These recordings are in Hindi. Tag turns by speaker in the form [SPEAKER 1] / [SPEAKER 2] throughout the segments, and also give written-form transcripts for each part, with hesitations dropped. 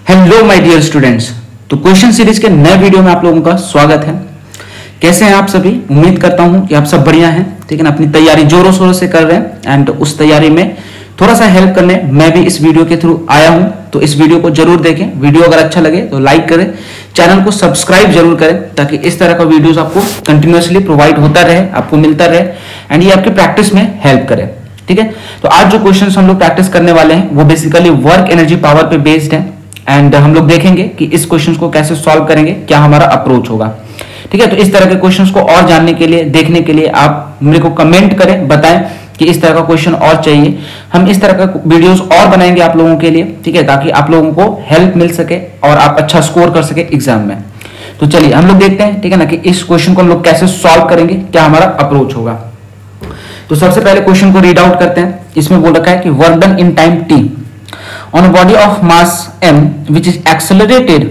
[SPEAKER 1] Hello my dear students. तो क्वेश्चन सीरीज के नए वीडियो में आप लोगों का स्वागत है। कैसे हैं आप सभी? उम्मीद करता हूं कि आप सब बढ़िया हैं, ठीक है ना। अपनी तैयारी जोरों शोरों से कर रहे हैं एंड उस तैयारी में थोड़ा सा हेल्प करने मैं भी इस वीडियो के थ्रू आया हूं। तो इस वीडियो को जरूर देखें। वीडियो अगर अच्छा लगे तो लाइक करें, चैनल को सब्सक्राइब जरूर करें ताकि इस तरह का वीडियोस आपको कंटिन्यूअसली प्रोवाइड होता रहे, आपको मिलता रहे एंड ये आपकी प्रैक्टिस में हेल्प करे, ठीक है। तो आज जो क्वेश्चन हम लोग प्रैक्टिस करने वाले हैं वो बेसिकली वर्क एनर्जी पावर पे बेस्ड है एंड हम लोग देखेंगे कि इस क्वेश्चन को कैसे सॉल्व करेंगे, क्या हमारा अप्रोच होगा, ठीक है। तो इस तरह के क्वेश्चंस को और जानने के लिए, देखने के लिए आप मेरे को कमेंट करें, बताएं कि इस तरह का क्वेश्चन और चाहिए। हम इस तरह का वीडियोस और बनाएंगे आप लोगों के लिए, ठीक है, ताकि आप लोगों को हेल्प मिल सके और आप अच्छा स्कोर कर सके एग्जाम में। तो चलिए हम लोग देखते हैं, ठीक है ना, कि इस क्वेश्चन को हम लोग कैसे सॉल्व करेंगे, क्या हमारा अप्रोच होगा। तो सबसे पहले क्वेश्चन को रीड आउट करते हैं। इसमें बोल रखा है कि work done in time t on a body of mass m which is accelerated,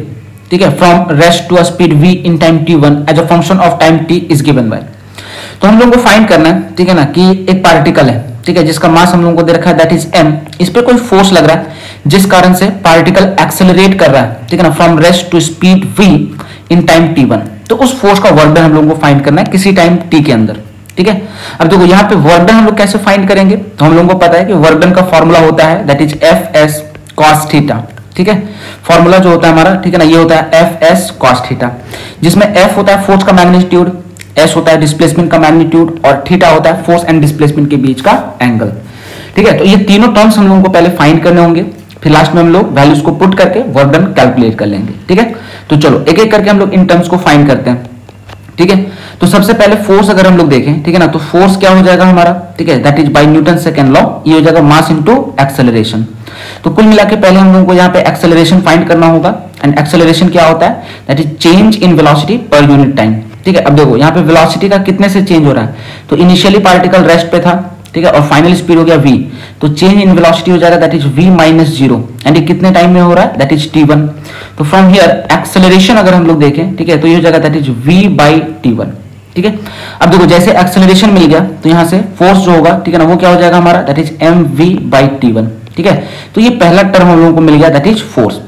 [SPEAKER 1] ठीक है, from rest to a speed v in time t1 as a function of time t is given by। तो हम लोगों को फाइंड करना है, ठीक है ना, कि एक पार्टिकल है, ठीक है, जिसका मास हम लोगों को दे रखा है दैट इज m। इस पे कोई फोर्स लग रहा है जिस कारण से पार्टिकल एक्सेलरेट कर रहा है, ठीक है ना, from rest to speed v in time t1। तो उस फोर्स का वर्क डन हम लोगों को फाइंड करना है किसी टाइम t के अंदर, ठीक है। अब देखो यहाँ पे वर्क डन हम लोग कैसे फाइंड करेंगे। तो हम लोगों को पता है कि वर्क डन का फॉर्मूला होता है that is F S cos theta, ठीक है। फॉर्मूला जो होता है हमारा, ठीक है ना, ये होता है एफ एस कॉस थीटा, जिसमें एफ होता है फोर्स का मैग्नीट्यूड, एस होता है डिस्प्लेसमेंट का मैग्नीट्यूड और थीटा होता है फोर्स एंड डिस्प्लेसमेंट के बीच का एंगल, ठीक है। तो ये तीनों टर्म्स हम लोगों को पहले फाइंड करने होंगे, फिर लास्ट में हम लोग वैल्यूज को पुट करके वर्क डन कैलकुलेट कर लेंगे, ठीक है। तो चलो एक एक करके हम लोग इन टर्म्स को फाइंड करते हैं, ठीक है। तो सबसे पहले फोर्स अगर हम लोग देखें, ठीक है ना, तो फोर्स क्या हो जाएगा हमारा, ठीक है, that is by Newton second law. ये हो जाएगा मास इनटू एक्सेलरेशन। तो कुल मिला के पहले हम लोगों को यहाँ पे एक्सेलरेशन फाइंड करना होगा एंड एक्सेलरेशन क्या होता है that is change in velocity per unit time, ठीक है। अब देखो यहाँ पे वेलोसिटी का कितने से चेंज हो रहा है। तो इनिशियली पार्टिकल रेस्ट पे था, ठीक है, और फाइनल स्पीड हो गया v। तो चेंज इन वेलोसिटी हो जाएगा that is v minus zero and ये कितने टाइम में हो रहा है दैट इज t1। तो फ्रॉम हियर एक्सेलरेशन अगर हम लोग देखें, ठीक है, तो ये हो जाएगा that is v by t1, ठीक है। अब देखो जैसे एक्सेलरेशन मिल गया तो यहाँ से फोर्स जो होगा, ठीक है ना, वो क्या हो जाएगा हमारा that is mv by t1, ठीक है। तो ये पहला टर्म हम लोगों को मिल गया that is force.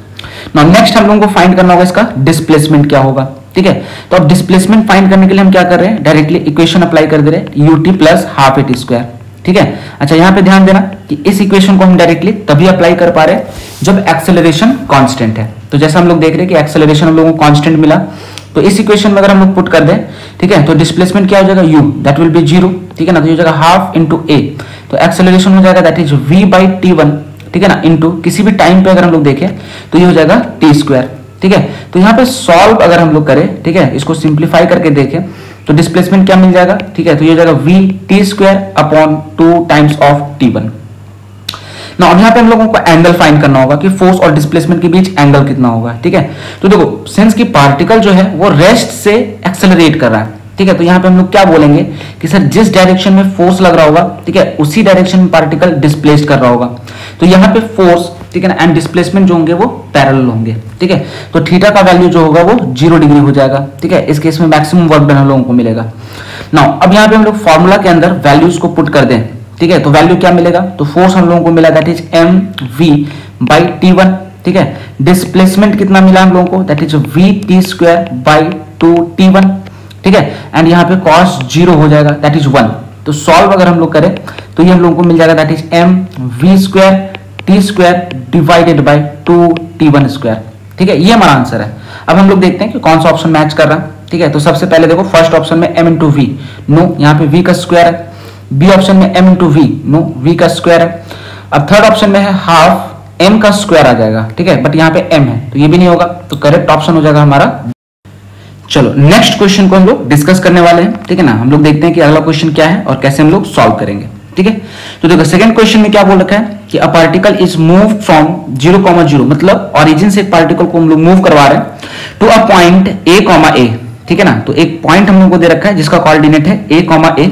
[SPEAKER 1] Now next हम लोगों को फाइंड करना होगा इसका डिस्प्लेसमेंट क्या होगा, ठीक है। तो अब डिस्प्लेसमेंट फाइंड करने के लिए हम क्या कर रहे हैं, डायरेक्टली इक्वेशन अप्लाई कर दे रहे हैं ut plus half at square, ठीक है। अच्छा यहाँ पे ध्यान देना कि इस इक्वेशन को हम डायरेक्टली तभी अप्लाई कर पा रहे हैं जब एक्सेलरेशन कांस्टेंट है। तो जैसा हम लोग देख रहे हैं कि एक्सेलरेशन हम लोगों को कांस्टेंट मिला, तो इस इक्वेशन में अगर हम लोग पुट कर दें, ठीक है, तो डिस्प्लेसमेंट क्या हो जाएगा u that will be zero, ठीक है ना। तो ये हो जाएगा हाफ इंटू a। तो एक्सेलरेशन हो जाएगा that is v by t1, ठीक है ना, इंटू किसी भी टाइम पे अगर हम लोग देखें तो ये हो जाएगा t स्क्वायर, ठीक है। तो यहाँ पे सॉल्व अगर हम लोग करें, ठीक है, इसको सिंप्लीफाई करके देखें तो डिस्प्लेसमेंट क्या मिल जाएगा, ठीक है, तो ये हो जाएगा v t square upon 2 times of t1। ना अब यहाँ पे हम लोगों को एंगल फाइंड करना होगा कि फोर्स और डिस्प्लेसमेंट के बीच एंगल कितना होगा, ठीक है। तो देखो सिंस की पार्टिकल जो है वो रेस्ट से एक्सेलरेट कर रहा है, ठीक है, तो यहाँ पे हम लोग क्या बोलेंगे कि सर जिस डायरेक्शन में फोर्स लग रहा होगा, ठीक है, उसी डायरेक्शन में पार्टिकल डिस्प्लेस्ड कर रहा होगा। तो यहाँ पे फोर्स, ठीक है ना, एंड डिस्प्लेसमेंट जो होंगे वो पैरेलल होंगे, ठीक है। तो थीटा का वैल्यू जो होगा वो 0 डिग्री हो जाएगा, ठीक है। इस केस में मैक्सिमम वर्क डन हम लोगों को मिलेगा। नाउ अब यहाँ पे हम लोग फॉर्मूला के अंदर वैल्यूज को पुट कर दें, ठीक है, तो वैल्यू क्या मिलेगा, तो फोर्स हम लोगों को मिला that is mv by t1, ठीक है। डिस्प्लेसमेंट कितना मिला हम लोगों को that is v t square by 2 t1, ठीक है। एंड यहाँ पे cos 0 हो जाएगा दैट इज 1। तो सॉल्व अगर हम लोग करें तो ये हम लोगों को मिल जाएगा that is mv square t square divided by 2 t1 square, ठीक है। ये हमारा आंसर है। अब हम लोग देखते हैं कि कौन सा ऑप्शन मैच कर रहा है, ठीक है। तो सबसे पहले देखो फर्स्ट ऑप्शन में m इंटू वी, नो यहाँ पे v का स्क्वायर है। बी ऑप्शन में m into v, no v का स्क्वायर है। अब थर्ड ऑप्शन में है हाफ m का स्क्वायर आ जाएगा, ठीक है, बट यहाँ पे m है तो ये भी नहीं होगा। तो करेक्ट ऑप्शन हो जाएगा हमारा। चलो नेक्स्ट क्वेश्चन को हम लोग डिस्कस करने वाले हैं, ठीक है ना। हम लोग देखते हैं कि अगला क्वेश्चन क्या है और कैसे हम लोग सॉल्व करेंगे, ठीक है। तो देखो सेकंड क्वेश्चन में क्या बोल रखा है कि a particle is move from 0,0, मतलब ओरिजिन से एक पार्टिकल को हम लोग मूव करवा रहे हैं टू अ पॉइंट a, ठीक है ना। तो एक पॉइंट हम लोग को दे रखा है जिसका कोऑर्डिनेट है a,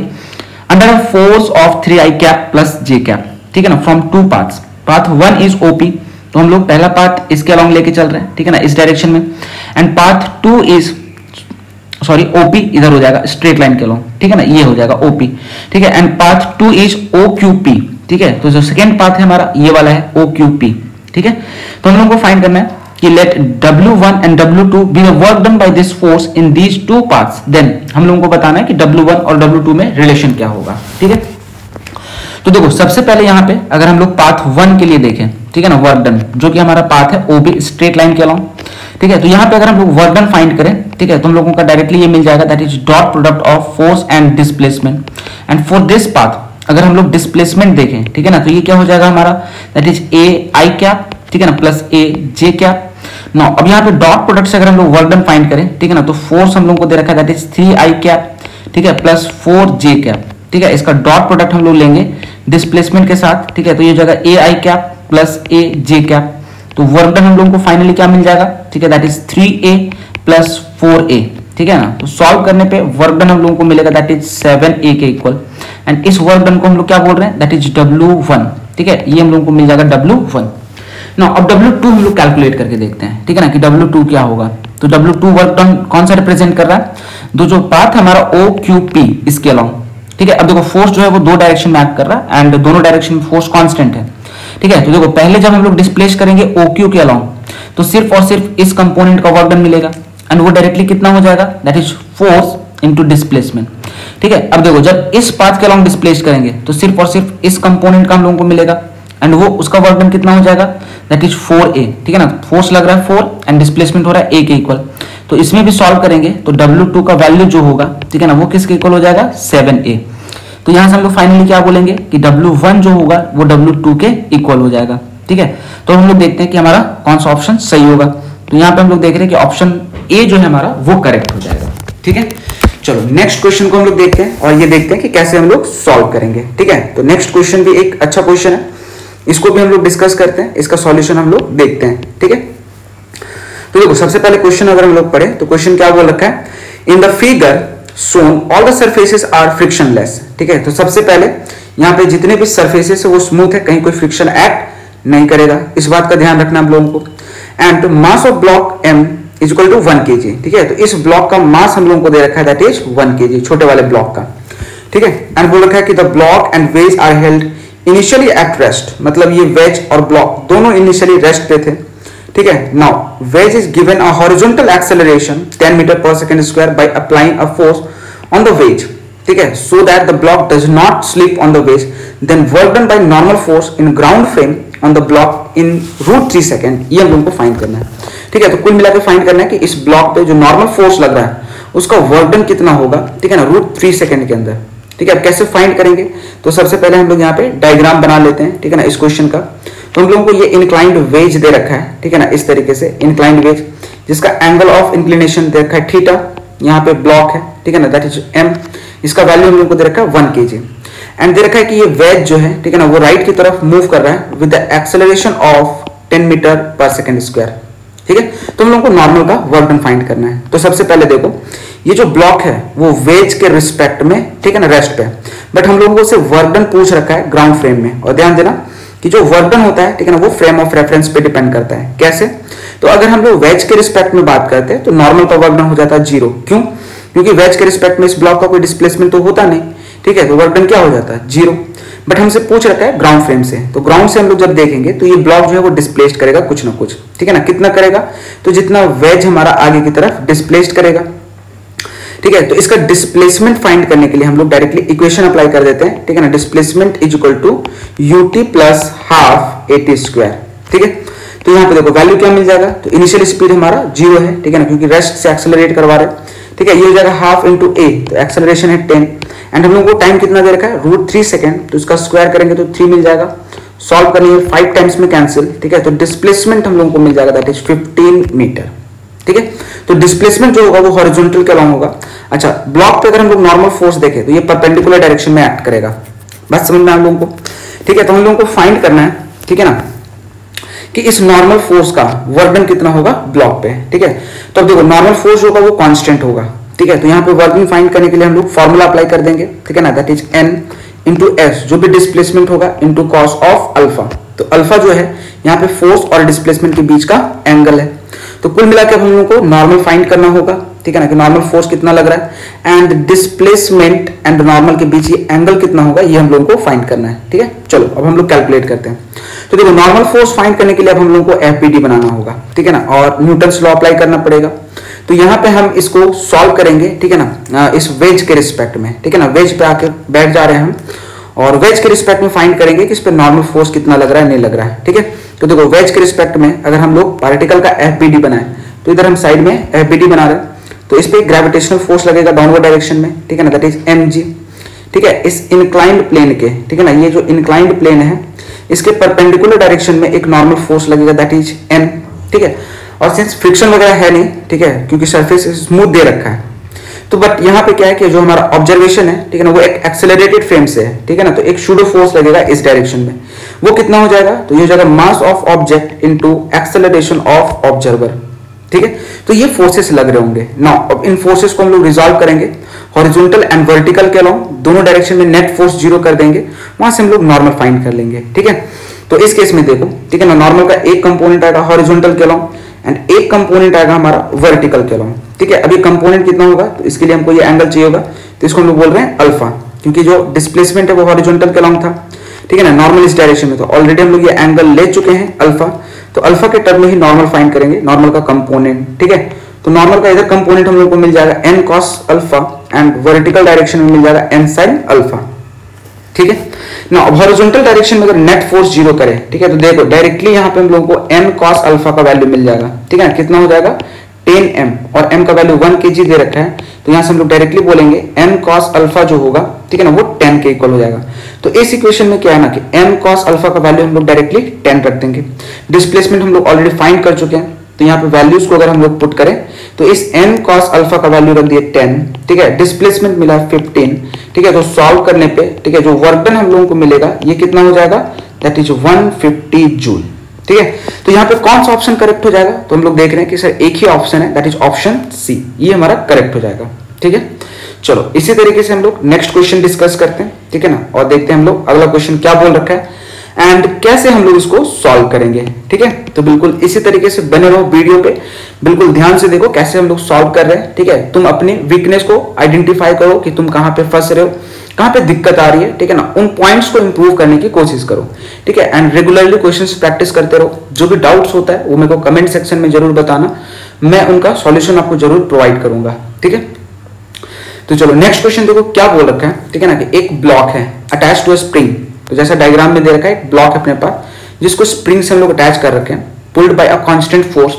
[SPEAKER 1] under a force of 3i cap plus j cap, ठीक है ना, from 2 paths. Path 1 is OP, तो हम लोग पहला पाथ इसके अलोंग लेके चल रहे हैं, ठीक है ना, इस डायरेक्शन में। एंड पाथ 2 इज OP इधर हो जाएगा स्ट्रेट लाइन के अलोंग, ठीक है ना, ये हो जाएगा OP, ठीक है। एंड पाथ 2 इज OQP, ठीक है। तो जो सेकेंड पाथ है हमारा ये वाला है OQP, ठीक है। तो हम लोग को फाइंड करना है कि let W1 and W2 be the work done by this force in these two paths, then हम लोगों को बताना है कि W1 और W2 में रिलेशन क्या होगा। ठीक है, तो देखो सबसे पहले यहां पे अगर हम लोग पाथ 1 के लिए देखें, ठीक है ना, वर्क डन जो कि हमारा पाथ है OB स्ट्रेट लाइन के अलोंग। ठीक है, तो यहां पे अगर हम लोग वर्क डन फाइंड करें, ठीक है, तो हम लोगों का डायरेक्टली ये मिल जाएगा, that is dot product of force and displacement. And for this path अगर हम लोग डिस्प्लेसमेंट देखें, ठीक है ना, तो ये क्या हो जाएगा हमारा, दैट इज AI कैप, ठीक है ना, प्लस AJ कैप। नाउ अब यहाँ पे डॉट प्रोडक्ट से अगर हम लोग वर्क डन फाइंड करें, ठीक है ना, तो फोर्स हम लोगों को दे रखा है दैट इज 3I कैप, ठीक है, प्लस 4J कैप। ठीक है, इसका डॉट प्रोडक्ट हम लोग लेंगे डिस्प्लेसमेंट के साथ, ठीक है, तो ये हो जाएगा AI cap plus AJ cap. तो वर्क डन हम लोगों को फाइनली क्या मिल जाएगा, ठीक है, that is 3A plus 4A। ठीक है ना, तो सॉल्व करने पे वर्क डन हम लोगों को मिलेगा दैट इज 7A के इक्वल। एंड इस वर्क डन को हम लोग क्या बोल रहे हैं, दैट इज W1। ठीक है, ये हम लोगों को मिल जाएगा W1। ना अब W2 हम लोग कैलकुलेट करके देखते हैं, ठीक है ना, कि W2 क्या होगा। तो W2 वर्क डन कौन सा रिप्रेजेंट कर रहा है, जो पाथ हमारा OQP इसके अलोंग। ठीक है, अब देखो फोर्स जो है वो दो डायरेक्शन में एक्ट कर रहा है एंड दोनों डायरेक्शन में फोर्स कांस्टेंट है। ठीक है, तो देखो पहले जब हम लोग डिस्प्लेस करेंगे OQ के अलोंग, तो सिर्फ और सिर्फ इस कंपोनेंट का वर्क डन मिलेगा एंड वो डायरेक्टली कितना हो जाएगा, that is force into displacement. ठीक है, अब देखो जब इस पाथ के अलोंग डिस्प्लेस करेंगे तो सिर्फ और सिर्फ इस कंपोनेंट का हम लोगों को मिलेगा एंड वो उसका वर्क डन कितना हो जाएगा, दैट इज 4A। ठीक है ना, फोर्स लग रहा है 4 एंड डिस्प्लेसमेंट हो रहा है A के इक्वल। तो इसमें भी सॉल्व करेंगे तो W2 का वैल्यू जो होगा, ठीक है ना, वो किसके इक्वल हो जाएगा, 7A। तो यहां से हम लोग फाइनली क्या बोलेंगे कि W1 जो होगा वो W2 के इक्वल हो जाएगा। ठीक है, तो हम लोग देखते हैं कि हमारा कौन सा ऑप्शन सही होगा। तो यहाँ पे हम लोग देख रहे हैं कि ऑप्शन A जो है हमारा वो करेक्ट हो जाएगा। ठीक है, चलो नेक्स्ट क्वेश्चन को हम लोग देखते हैं और ये देखते हैं कि कैसे हम लोग सॉल्व करेंगे। ठीक है, तो नेक्स्ट क्वेश्चन भी एक अच्छा क्वेश्चन है, इसको भी हम लोग डिस्कस करते हैं, इसका सॉल्यूशन हम लोग देखते हैं। ठीक है, तो देखो सबसे पहले क्वेश्चन अगर हम लोग पढ़े तो क्वेश्चन क्या बोल रखा है, in the figure shown all the surfaces are frictionless. ठीक है, तो सबसे पहले यहाँ पे जितने भी सरफेसेस है वो स्मूथ है, कहीं कोई फ्रिक्शन एक्ट नहीं करेगा, इस बात का ध्यान रखना हम लोगों को। And mass of block M is equal to 1 kg। ठीक है, तो इस ब्लॉक का मास हम लोगों को दे रखा है दैट इज 1 kg, छोटे वाले ब्लॉक का। ठीक है, एंड बोल रखा है कि the block and wedge are held initially at rest, मतलब ये वेज और ब्लॉक दोनों इनिशियली रेस्ट पे थे। ठीक है, now wedge is given a horizontal acceleration 10 metre per second square by applying a force on the wedge. ठीक है, so that the block does not slip on the wedge, then work done by normal force in ground frame on the block in √3 second, ये हम लोगों को फाइंड करना है। ठीक है, तो कुल मिलाकर फाइंड करना है कि इस ब्लॉक पे जो नॉर्मल फोर्स लग रहा है उसका वर्क डन कितना होगा। ठीक है ना, √3 सेकंड के अंदर। ठीक है, अब कैसे फाइंड करेंगे, तो सबसे पहले हम लोग यहाँ पे डायग्राम बना लेते हैं। ठीक है ना, इस क्वेश्चन का तो हम लोगों को ये इंक्लाइंड वेज दे रखा है। ठीक है ना, इस तरीके से इंक्लाइंड वेज जिसका एंगल ऑफ इंक्लिनेशन दे रखा है थीटा, यहाँ पे ब्लॉक है। ठीक है ना, दैट इज M, इसका वैल्यू हम लोग को दे रखा है 1 kg एंड दे रखा है कि ये वेज जो है, ठीक है ना, वो राइट की तरफ मूव कर रहा है with the acceleration of 10 metre per second square. ठीक है, तो हम लोगों को नॉर्मल का वर्क डन फाइंड करना है। तो सबसे पहले देखो ये जो ब्लॉक है वो वेज के रिस्पेक्ट में, ठीक है ना, रेस्ट पे, बट हम लोगों को से वर्क डन पूछ रखा है ग्राउंड फ्रेम में। और ध्यान देना कि जो वर्क डन होता है, ठीक है ना, वो फ्रेम ऑफ रेफरेंस पे डिपेंड करता है। कैसे, तो अगर हम लोग वेज के रिस्पेक्ट में बात करते हैं तो नॉर्मल का वर्क डन हो जाता है 0। क्यों, क्योंकि वेज के रिस्पेक्ट में इस ब्लॉक का कोई डिस्प्लेसमेंट तो होता नहीं। ठीक है, तो वर्क डन क्या हो जाता है 0, बट हमसे पूछ रखा है ग्राउंड फ्रेम से। तो ग्राउंड से हम लोग जब देखेंगे तो ये ब्लॉक जो है वो डिस्प्लेस्ड करेगा कुछ ना कुछ। ठीक है ना, कितना करेगा, तो जितना वेज हमारा आगे की तरफ डिस्प्लेस्ड करेगा। ठीक है, तो इसका डिस्प्लेसमेंट फाइंड करने के लिए हम लोग डायरेक्टली इक्वेशन अप्लाई कर देते हैं। ठीक है ना, displacement is equal to ut plus half at square. ठीक है, तो यहाँ पे देखो वैल्यू क्या मिल जाएगा, तो इनिशियल स्पीड हमारा 0 है। ठीक है ना, क्योंकि रेस्ट से एक्सेलरेट करवा रहे हैं। ठीक है, ये हो जाएगा हाफ इंटू a, तो एक्सेलरेशन है 10 एंड हम लोगों को टाइम कितना दे रखा है √3 सेकंड, तो इसका स्क्वायर करेंगे तो 3 मिल जाएगा। सॉल्व करनी है 5 टाइम्स में कैंसिल। ठीक है, तो डिस्प्लेसमेंट हम लोगों को मिल जाएगा दैट इज 15 मीटर। ठीक है, तो डिस्प्लेसमेंट जो होगा वो हॉरिजॉन्टल के अलोंग होगा। अच्छा, ब्लॉक पे अगर हम लोग नॉर्मल फोर्स देखें तो ये परपेंडिकुलर डायरेक्शन में एक्ट करेगा। बात समझ में हम लोगों को। ठीक है, तो हम लोगों को फाइंड करना है, ठीक है ना, कि इस नॉर्मल फोर्स का वर्क डन कितना होगा ब्लॉक पे। ठीक है, तो अब देखो नॉर्मल फोर्स होगा वो कांस्टेंट होगा। ठीक है, तो यहाँ पे वर्क डन फाइंड करने के लिए हम लोग फॉर्मूला अप्लाई कर देंगे। ठीक है ना, that is n into S, जो भी डिस्प्लेसमेंट होगा इंटू कॉस ऑफ अल्फा। तो अल्फा जो है यहाँ पे फोर्स और डिस्प्लेसमेंट के बीच का एंगल है। तो कुल मिलाकर हम लोगों को नॉर्मल फाइंड करना होगा। ठीक है ना, कि नॉर्मल फोर्स कितना लग रहा है एंड डिस्प्लेसमेंट एंड नॉर्मल के बीच ये एंगल कितना होगा, ये हम लोगों को फाइंड करना है। ठीक है, चलो अब हम लोग कैलकुलेट करते हैं। तो देखो नॉर्मल फोर्स फाइंड करने के लिए अब हम लोगों को एफबीडी बनाना होगा, ठीक है ना, और न्यूटन्स लॉ अप्लाई करना पड़ेगा। तो यहाँ पे हम इसको सॉल्व करेंगे, ठीक है ना, इस वेज के रिस्पेक्ट में, ठीक है ना, वेज पे आके बैठ जा रहे हैं हम और वेज के रिस्पेक्ट में फाइंड करेंगे कि इस पे नॉर्मल फोर्स कितना लग रहा है, नहीं लग रहा है, ठीक है। तो देखो वेज के रिस्पेक्ट में अगर हम लोग पार्टिकल का एफबीडी बनाए तो इधर हम साइड में एफबीडी बना रहे हैं, तो इस पे ग्रेविटेशनल फोर्स लगेगा डाउनवर्ड डायरेक्शन में, ठीक है ना, दैट इज mg, ठीक है। इस इंक्लाइंड प्लेन के, ठीक है ना, ये जो इंक्लाइंड प्लेन है इसके परपेंडिकुलर डायरेक्शन में एक नॉर्मल फोर्स लगेगा दैट इज n, ठीक है। और सिंस फ्रिक्शन वगैरह है नहीं, ठीक है, क्योंकि सरफेस स्मूथ दे रखा है, तो बट यहाँ पे क्या है कि जो हमारा ऑब्जर्वेशन है, ठीक है ना, वो एक एक्सेलरेटेड फ्रेम से है, ठीक है ना, तो एक सूडो फोर्स लगेगा इस डायरेक्शन में, वो कितना हो जाएगा, तो ये हो जाएगा mass of object into acceleration of observer, ठीक है। तो ये फोर्सेस लग रहे होंगे। नाउ अब इन फोर्सेस को हम लोग रिजॉल्व करेंगे, हॉरिजॉन्टल एंड वर्टिकल के अलाउ दोनों डायरेक्शन में नेट फोर्स जीरो कर देंगे, वहां से हम लोग नॉर्मल फाइंड कर लेंगे, ठीक है। तो इस केस में देखो, ठीक है ना, नॉर्मल का एक कंपोनेंट आएगा हॉरिजॉन्टल के अलाउ एंड एक कंपोनेंट आएगा हमारा वर्टिकल के अलाउ, ठीक है। अभी कंपोनेंट कितना होगा, तो इसके लिए हमको ये एंगल चाहिए होगा, तो इसको हम लोग बोल रहे हैं अल्फा, क्योंकि जो डिस्प्लेसमेंट है वो हॉरिजॉन्टल के अलाउ था, ठीक है ना, नॉर्मल इस डायरेक्शन में, तो ऑलरेडी हम लोग ये एंगल ले चुके हैं अल्फा, तो अल्फा के टर्म में ही नॉर्मल फाइंड करेंगे, नॉर्मल का कंपोनेंट, ठीक है। तो नॉर्मल का इधर कंपोनेंट हम लोग को मिल जाएगा n cos alpha and vertical direction में मिल जाएगा n sin अल्फा, ठीक है ना। अब हॉरिजॉन्टल डायरेक्शन में अगर नेट फोर्स जीरो करें, ठीक है, तो देखो डायरेक्टली यहाँ पे हम लोगों को n cos अल्फा का वैल्यू मिल जाएगा, ठीक है, कितना हो जाएगा 10m, और m का वैल्यू 1 kg दे रखा है, तो यहाँ से हम लोग डायरेक्टली बोलेंगे n cos अल्फा जो होगा, ठीक है ना, वो 10 के इक्वल हो जाएगा। तो इस इक्वेशन में क्या है ना कि m cos अल्फा का वैल्यू हम लोग डायरेक्टली 10 रख देंगे। डिस्प्लेसमेंट हम लोग ऑलरेडी फाइंड कर चुके हैं, तो यहाँ पे वैल्यूज को अगर हम लोग पुट करें तो इस n cos अल्फा का वैल्यू रख दिए 10, ठीक है, डिस्प्लेसमेंट मिला 15, ठीक है। तो सॉल्व करने पे, ठीक है, जो वर्क डन हम लोगों को मिलेगा ये कितना हो जाएगा, दैट इज 150 जूल, ठीक है। तो यहाँ पे कौन सा ऑप्शन करेक्ट हो जाएगा, तो हम लोग देख रहे हैं कि सर एक ही ऑप्शन है, दैट इज ऑप्शन सी, ये हमारा करेक्ट हो जाएगा, ठीक है। चलो इसी तरीके से हम लोग नेक्स्ट क्वेश्चन डिस्कस करते हैं, ठीक है ना, और देखते हैं हम लोग अगला क्वेश्चन क्या बोल रखा है एंड कैसे हम लोग इसको सॉल्व करेंगे, ठीक है। तो बिल्कुल इसी तरीके से बने रहो वीडियो पे, बिल्कुल ध्यान से देखो कैसे हम लोग सॉल्व कर रहे हैं, ठीक है। तुम अपनी वीकनेस को आइडेंटिफाई करो कि तुम कहां पे फंस रहे हो, कहां पे दिक्कत आ रही है, ठीक है ना, उन पॉइंट्स को इंप्रूव करने की कोशिश करो, ठीक है। एंड रेगुलरली क्वेश्चंस प्रैक्टिस करते रहो, जो भी डाउट्स होता है वो मेरे को कमेंट सेक्शन में जरूर बताना, मैं उनका सॉल्यूशन आपको जरूर प्रोवाइड करूंगा, ठीक है। तो चलो नेक्स्ट क्वेश्चन देखो क्या बोल रखा है, ठीक है ना, कि एक ब्लॉक है अटैच टू अ स्प्रिंग, तो जैसा डायग्राम में दे रखा है एक ब्लॉक है अपने पास जिसको स्प्रिंग से हम लोग अटैच कर रखे हैं, pulled by a constant force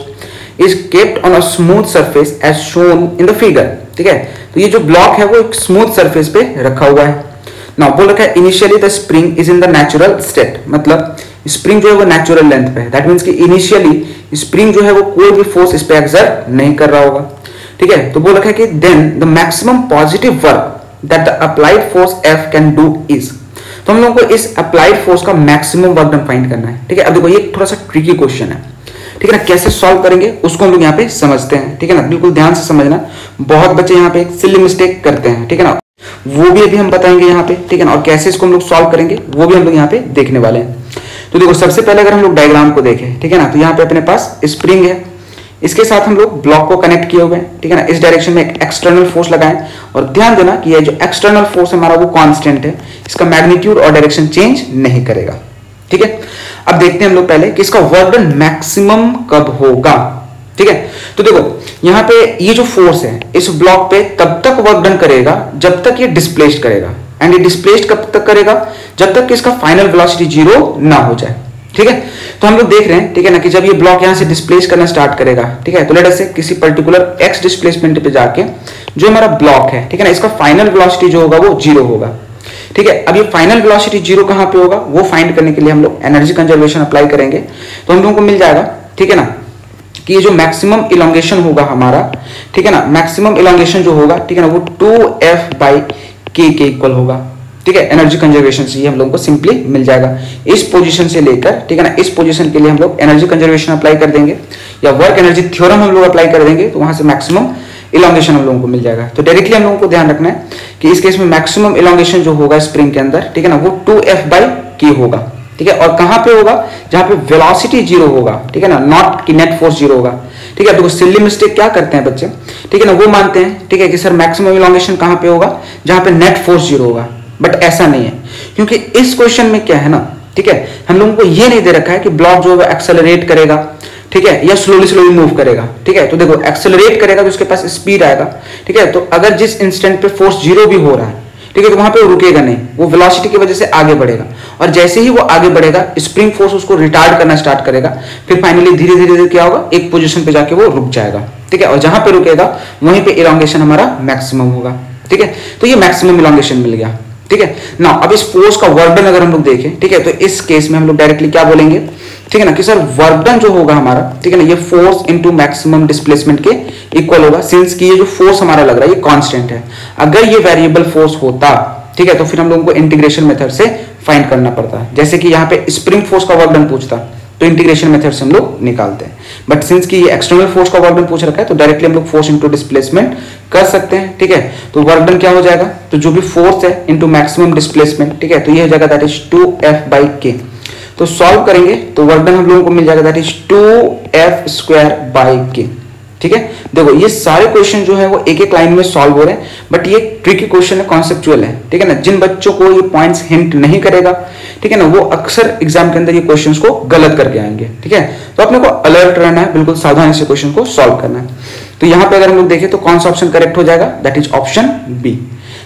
[SPEAKER 1] is kept on a smooth surface as shown in the figure, ठीक है। तो ये जो ब्लॉक है वो एक स्मूथ सरफेस पे रखा हुआ है। नाउ बोल रखा है initially the spring is in the natural state, मतलब स्प्रिंग जो है वो नेचुरल लेंथ पे है, दैट मींस कि इनिशियली स्प्रिंग जो है वो कोई भी फोर्स इस पे एक्सर्ट नहीं कर रहा होगा, ठीक है। तो बोल रखा है कि then the maximum positive work that the applied force F can do is, तो हम लोगों को इस अप्लाइड फोर्स का मैक्सिमम वर्क डन फाइंड करना है, ठीक है। अब देखो ये थोड़ा सा ट्रिकी क्वेश्चन है, ठीक है ना, कैसे सॉल्व करेंगे उसको हम लोग यहाँ पे समझते हैं, ठीक है ना, बिल्कुल ध्यान से समझना। बहुत बच्चे यहाँ पे एक सिली मिस्टेक करते हैं, ठीक है ना, वो भी अभी हम बताएंगे यहाँ पे, ठीक है ना, और कैसे इसको हम लोग सॉल्व करेंगे वो भी हम लोग यहाँ पे देखने वाले हैं। तो देखो सबसे पहले अगर हम लोग डायग्राम को देखें, ठीक है ना, तो यहाँ पे अपने पास स्प्रिंग है, इसके साथ हम लोग ब्लॉक को कनेक्ट किए हुए हैं, ठीक है ना, इस डायरेक्शन में एक एक्सटर्नल फोर्स लगाएं और ध्यान देना कि ये जो एक्सटर्नल फोर्स हमारा वो कांस्टेंट है, इसका मैग्नीट्यूड और डायरेक्शन चेंज नहीं करेगा, ठीक है। अब देखते हैं हम लोग पहले कि इसका वर्क डन मैक्सिमम कब होगा, ठीक है। तो देखो यहाँ पे ये जो फोर्स है इस ब्लॉक पे तब तक वर्क डन करेगा जब तक ये डिस्प्लेस्ड करेगा, एंड ये डिस्प्लेस्ड कब तक करेगा, जब तक कि इसका फाइनल वेलोसिटी जीरो ना हो जाए, ठीक है। तो हम लोग देख रहे हैं, ठीक है ना, कि जब ये ब्लॉक यहां से डिस्प्लेस करना स्टार्ट करेगा, ठीक है, तो लेट अस से किसी पर्टिकुलर x डिस्प्लेसमेंट पे जाके जो हमारा ब्लॉक है, ठीक है ना, इसका फाइनल वेलोसिटी जो होगा वो जीरो होगा, ठीक है। अब ये फाइनल वेलोसिटी जीरो कहां पे होगा वो फाइंड करने के लिए हम लोग एनर्जी कंजर्वेशन अप्लाई करेंगे, तो हम लोगों को मिल जाएगा, ठीक है ना, कि ये जो मैक्सिमम इलोंगेशन होगा हमारा, ठीक है ना, मैक्सिमम इलोंगेशन जो होगा, ठीक है ना, वो 2F/k के इक्वल होगा, ठीक है। एनर्जी कंजर्वेशन से ये हम लोगों को सिंपली मिल जाएगा, इस पोजीशन से लेकर, ठीक है ना, इस पोजीशन के लिए हम लोग एनर्जी कंजर्वेशन अप्लाई कर देंगे या वर्क एनर्जी थ्योरम हम लोग अप्लाई कर देंगे, तो वहां से मैक्सिमम इलोंगेशन हम लोगों को मिल जाएगा। तो डायरेक्टली हम लोगों को ध्यान रखना है कि इस केस में मैक्सिमम इलोंगेशन जो होगा स्प्रिंग के अंदर, ठीक है ना, वो 2F/k होगा, ठीक है। और कहां पे होगा, जहां पे वेलोसिटी जीरो होगा, ठीक है ना, नॉट कि नेट फोर्स जीरो होगा, ठीक है। देखो सिली मिस्टेक क्या करते हैं बच्चे, ठीक है ना, वो मानते हैं, ठीक है, कि सर मैक्सिमम इलोंगेशन कहां पे होगा, जहां पे नेट फोर्स जीरो होगा, बट ऐसा नहीं है, क्योंकि इस क्वेश्चन में क्या है ना ठीक है, हम लोगों को ये नहीं दे रखा है कि ब्लॉक जो है एक्सेलरेट करेगा, ठीक है, या स्लोली स्लोली मूव करेगा, ठीक है। तो देखो एक्सेलरेट करेगा तो उसके पास स्पीड आएगा, ठीक है। तो अगर जिस इंस्टेंट पे फोर्स 0 भी हो रहा है, ठीक है, तो वहां पे वो रुकेगा नहीं, वो वेलोसिटी की वजह से आगे बढ़ेगा, और जैसे ही वो आगे बढ़ेगा स्प्रिंग फोर्स उसको रिटार्ड करना स्टार्ट करेगा, फिर फाइनली धीरे धीरे क्या होगा, एक पोजीशन पे जाके वो रुक जाएगा, ठीक है। और जहां पे रुकेगा वहीं पे इलॉन्गेशन हमारा मैक्सिमम होगा, ठीक है। तो ये मैक्सिमम इलॉन्गेशन मिल गया, ठीक है ना। अब इस फोर्स का वर्क डन अगर हम लोग देखें, ठीक है, तो इस केस में हम लोग डायरेक्टली क्या बोलेंगे, ठीक है ना, कि सर वर्क डन जो होगा हमारा, ठीक है ना, ये फोर्स इनटू मैक्सिमम डिस्प्लेसमेंट के इक्वल होगा, सिंस कि ये जो फोर्स हमारा लग रहा है ये कांस्टेंट है। अगर ये वेरिएबल फोर्स होता, ठीक है, तो फिर हम लोगों को इंटीग्रेशन मेथड से फाइंड करना पड़ता है। जैसे कि यहाँ पे स्प्रिंग फोर्स का वर्क डन पूछता तो इंटीग्रेशन मेथड से हम लोग निकालते हैं, बट सिंस कि ये एक्सटर्नल फोर्स का वर्क डन पूछ रखा है तो डायरेक्टली हम लोग फोर्स इनटू डिस्प्लेसमेंट कर सकते हैं, ठीक है। तो वर्क डन क्या हो जाएगा, तो जो भी फोर्स है इनटू मैक्सिमम डिस्प्लेसमेंट, ठीक है, तो ये हो जाएगा दैट इज 2F/k। तो सॉल्व करेंगे तो वर्क डन हम लोगों को मिल जाएगा दैट इज 2F²/k, ठीक है। देखो ये सारे क्वेश्चन जो है वो एक एक लाइन में सॉल्व हो रहे हैं, बट ये ट्रिकी क्वेश्चन है, कॉन्सेप्चुअल है, ठीक है ना। जिन बच्चों को ये पॉइंट्स हिंट नहीं करेगा, ठीक है ना, वो अक्सर एग्जाम के अंदर ये क्वेश्चंस को गलत करके आएंगे, ठीक है। तो अपने को अलर्ट रहना है, बिल्कुल सावधानी से क्वेश्चन को सॉल्व करना है। तो यहाँ पे अगर हम लोग देखें तो कौन सा ऑप्शन करेक्ट हो जाएगा, that is option B.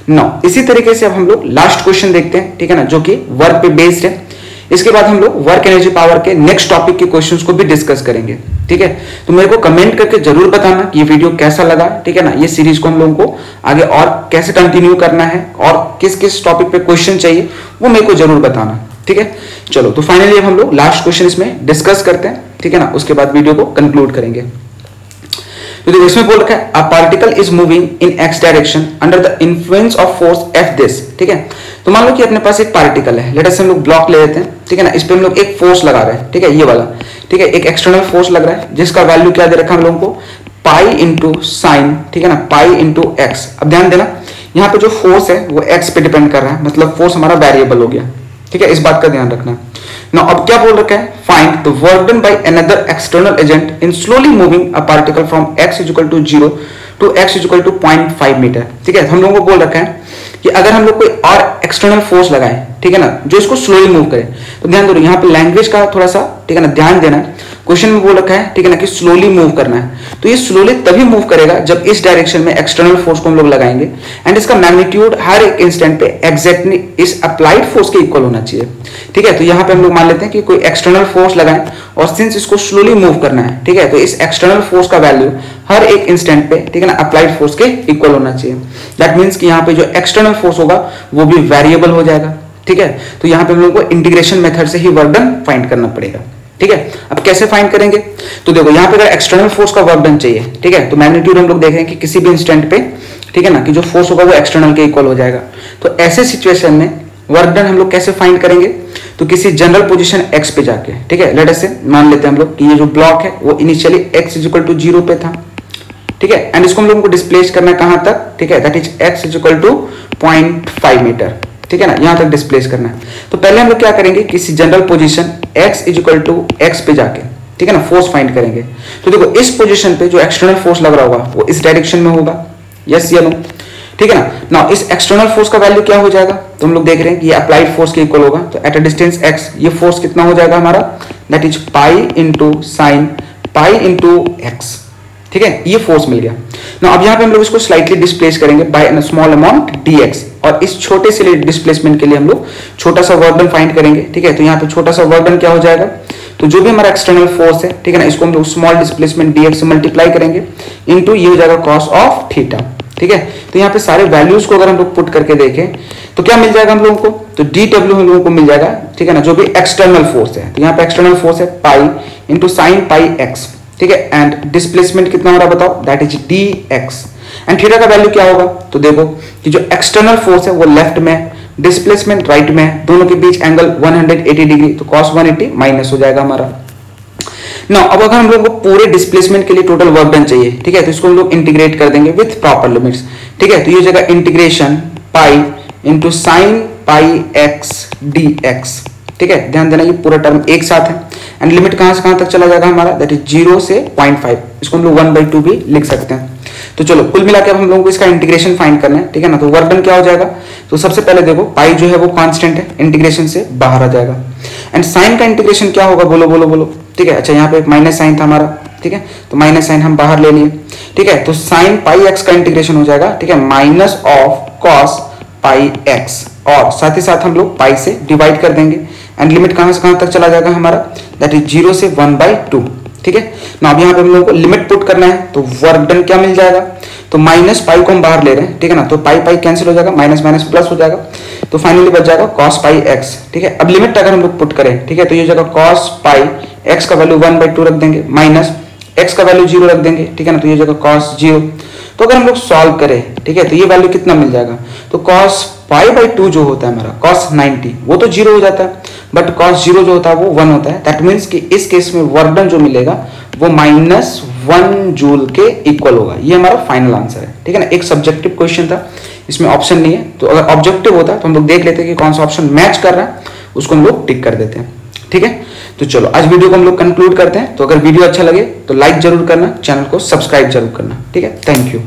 [SPEAKER 1] Now इसी तरीके से अब हम लोग लास्ट क्वेश्चन देखते हैं, ठीक है ना, जो कि वर्क पे बेस्ड है। इसके बाद हम लोग वर्क एनर्जी पावर के नेक्स्ट टॉपिक के क्वेश्चंस को भी डिस्कस करेंगे, ठीक है। तो मेरे को कमेंट करके जरूर बताना कि ये वीडियो कैसा लगा, ठीक है ना। ये सीरीज को हम लोगों को आगे और कैसे कंटिन्यू करना है और किस किस टॉपिक पे क्वेश्चन चाहिए वो मेरे को जरूर बताना, ठीक है। चलो तो फाइनली अब हम लोग लास्ट क्वेश्चन इसमें डिस्कस करते हैं, ठीक है ना, उसके बाद वीडियो को कंक्लूड करेंगे। तो देखो इसमें बोल रखा है a particle is moving in x direction under the influence of force F this, ठीक है। तो मान लो कि अपने पास एक पार्टिकल है, लेट अस हम लोग ब्लॉक ले लेते हैं, ठीक है ना। इस पे हम लोग एक फोर्स लगा रहे हैं, ठीक है, ये वाला, ठीक है, एक एक्सटर्नल फोर्स लग रहा है जिसका वैल्यू क्या दे रखा है हम लोगों को, पाई इंटू साइन, ठीक है ना, पाई इंटू एक्स। अब ध्यान देना यहाँ पे जो फोर्स है वो एक्स पे डिपेंड कर रहा है, मतलब फोर्स हमारा वेरिएबल हो गया, ठीक है, इस बात का ध्यान रखना। Now, अब क्या बोल रखा है, find the work done by another external agent in slowly moving a particle from x equal to 0 to x equal to 0.5 metre, ठीक है। हम लोगों को बोल रखा है कि अगर हम लोग कोई और एक्सटर्नल फोर्स लगाएं, ठीक है ना, जो इसको स्लोली मूव करे, तो ध्यान दो यहाँ पे लैंग्वेज का थोड़ा सा, ठीक है ना, ध्यान देना है। क्वेश्चन में बोल रखा है, ठीक है ना, कि स्लोली मूव करना है, तो ये स्लोली तभी मूव करेगा जब इस डायरेक्शन में एक्सटर्नल फोर्स को हम लोग लगाएंगे एंड इसका मैग्नीट्यूड हर एक इंस्टेंट पे एग्जैक्टली इस अप्लाइड फोर्स के इक्वल होना चाहिए, ठीक है। तो यहाँ पे हम लोग मान लेते हैं कि कोई एक्सटर्नल फोर्स लगाएं और सिंस इसको स्लोली मूव करना है, ठीक है, तो इस एक्सटर्नल फोर्स का वैल्यू हर एक इंस्टेंट पे, ठीक है ना, अप्लाइड फोर्स के इक्वल होना चाहिए। दैट मींस कि यहाँ पे जो एक्सटर्नल फोर्स होगा वो भी वेरिएबल हो जाएगा, ठीक है। तो यहाँ पे हम लोग को इंटीग्रेशन मेथड से ही वर्क डन फाइंड करना पड़ेगा, ठीक है। अब कैसे फाइंड करेंगे, तो देखो यहाँ पे अगर एक्सटर्नल फोर्स का वर्क डन चाहिए, ठीक है, तो मैग्नीट्यूड हम लोग देख रहे हैं कि किसी भी इंस्टेंट पे, ठीक है ना, कि जो फोर्स होगा वो एक्सटर्नल के इक्वल हो जाएगा। तो ऐसे सिचुएशन में वर्क डन हम लोग कैसे फाइंड करेंगे, तो किसी जनरल पोजीशन x पे जाके, ठीक है, लेट अस से मान लेते हैं हम लोग कि ये जो ब्लॉक है वो इनिशियली x इक्वल टू 0 पे था, ठीक है, एंड इसको हम लोगों को डिस्प्लेस करना है कहां तक, ठीक है, that is x equal to 0.5 metre, ठीक है ना, यहां तक डिस्प्लेस करना है। तो पहले हम लोग क्या करेंगे, किसी general position x equal to x पे जाके, ठीक है ना, फोर्स फाइंड करेंगे। तो देखो इस पोजीशन पे जो एक्सटर्नल फोर्स लग रहा होगा वो इस डायरेक्शन में होगा, यस या नो, ठीक है ना। नाउ इस एक्सटर्नल फोर्स का वैल्यू क्या हो जाएगा, तो हम लोग देख रहे हैं कि ये अप्लाइड फोर्स के इक्वल होगा। तो एट अ डिस्टेंस x ये फोर्स कितना हो जाएगा हमारा, that is pi into sine pi into x, ठीक है, ये फोर्स मिल गया। ना अब यहाँ पे हम लोग इसको स्लाइटली डिस्प्लेस करेंगे by a small amount dx, और इस छोटे से डिस्प्लेसमेंट के लिए हम लोग छोटा सा वर्क डन फाइंड करेंगे, ठीक है। तो यहाँ पे छोटा सा वर्क डन क्या हो जाएगा, तो जो भी हमारा एक्सटर्नल फोर्स है, ठीक है ना, इसको हम लोग स्मॉल डिस्प्लेसमेंट dx से मल्टीप्लाई करेंगे इनटू ये हो जाएगा कॉस ऑफ थीटा, ठीक है। तो यहाँ पे सारे वैल्यूज को अगर हम लोग पुट करके देखें तो क्या मिल जाएगा हम लोगों को, तो dw हम लोगों को मिल जाएगा, ठीक है ना, जो भी एक्सटर्नल फोर्स है। तो यहाँ पे एक्सटर्नल फोर्स है pi into sine pi x, ठीक है, एंड डिस्प्लेसमेंट कितना हो रहा बताओ, that is dx, and theta का वैल्यू क्या होगा, तो देखो कि जो एक्सटर्नल फोर्स है वो लेफ्ट में, डिस्प्लेसमेंट राइट में, दोनों के बीच एंगल 180 डिग्री, तो cos 180 माइनस हो जाएगा हमारा। ना अब अगर हम लोग को पूरे डिस्प्लेसमेंट के लिए टोटल वर्क डन चाहिए, ठीक है, तो इसको हम लोग इंटीग्रेट कर देंगे विथ प्रॉपर लिमिट्स, ठीक है। तो ये जगह integration pi into sine pi x dx, ठीक है, ध्यान देना ये पूरा टर्म एक साथ है एंड लिमिट कहां से कहां तक चला जाएगा हमारा, दैट इज 0 से 0.5, इसको हम लोग 1/2 भी लिख सकते हैं। तो चलो कुल मिला के अब हम लोगों को इसका इंटीग्रेशन फाइंड करना है, ठीक है ना। तो वर्क डन क्या हो जाएगा, तो सबसे पहले देखो पाई जो है वो कांस्टेंट है, इंटीग्रेशन से बाहर आ जाएगा, एंड साइन का इंटीग्रेशन क्या होगा, बोलो बोलो बोलो। ठीक है, अच्छा यहाँ पे एक माइनस साइन था हमारा, ठीक है, तो माइनस साइन हम बाहर ले लिए। ठीक है, तो साइन पाई एक्स का इंटीग्रेशन हो जाएगा, ठीक है, minus of cos pi x, और साथ ही साथ हम लोग पाई से डिवाइड कर देंगे एंड लिमिट कहां से कहां तक चला जाएगा हमारा, दैट इज 0 से 1/2। ठीक है ना, अब यहाँ पे हम लोगों को लिमिट पुट करना है, तो वर्क डन क्या मिल जाएगा, तो माइनस पाई को हम बाहर ले रहे हैं, ठीक है ना, तो पाई पाई कैंसिल हो जाएगा, माइनस माइनस प्लस हो जाएगा, तो फाइनली बच जाएगा कॉस पाई एक्स। ठीक है, अब लिमिट अगर हम लोग पुट करें, ठीक है, तो ये जगह कॉस पाई एक्स का वैल्यू 1/2 रख देंगे, माइनस एक्स का वैल्यू 0 रख देंगे, ठीक है ना, तो ये जगह कॉस 0। तो अगर हम लोग सॉल्व करें, ठीक है, तो ये वैल्यू कितना मिल जाएगा, तो कॉस पाई/2 जो होता है हमारा कॉस 90 वो तो 0 हो जाता है, बट कॉस 0 जो होता है वो 1 होता है। दैट मीन्स कि इस केस में वर्क डन जो मिलेगा वो -1 जूल के इक्वल होगा। ये हमारा फाइनल आंसर है। ठीक है ना, एक सब्जेक्टिव क्वेश्चन था, इसमें ऑप्शन नहीं है, तो अगर ऑब्जेक्टिव होता तो हम लोग देख लेते कि कौन सा ऑप्शन मैच कर रहा है, उसको हम लोग टिक कर देते हैं। ठीक है, तो चलो आज वीडियो को हम लोग कंक्लूड करते हैं। तो अगर वीडियो अच्छा लगे तो लाइक जरूर करना, चैनल को सब्सक्राइब जरूर करना। ठीक है, थैंक यू।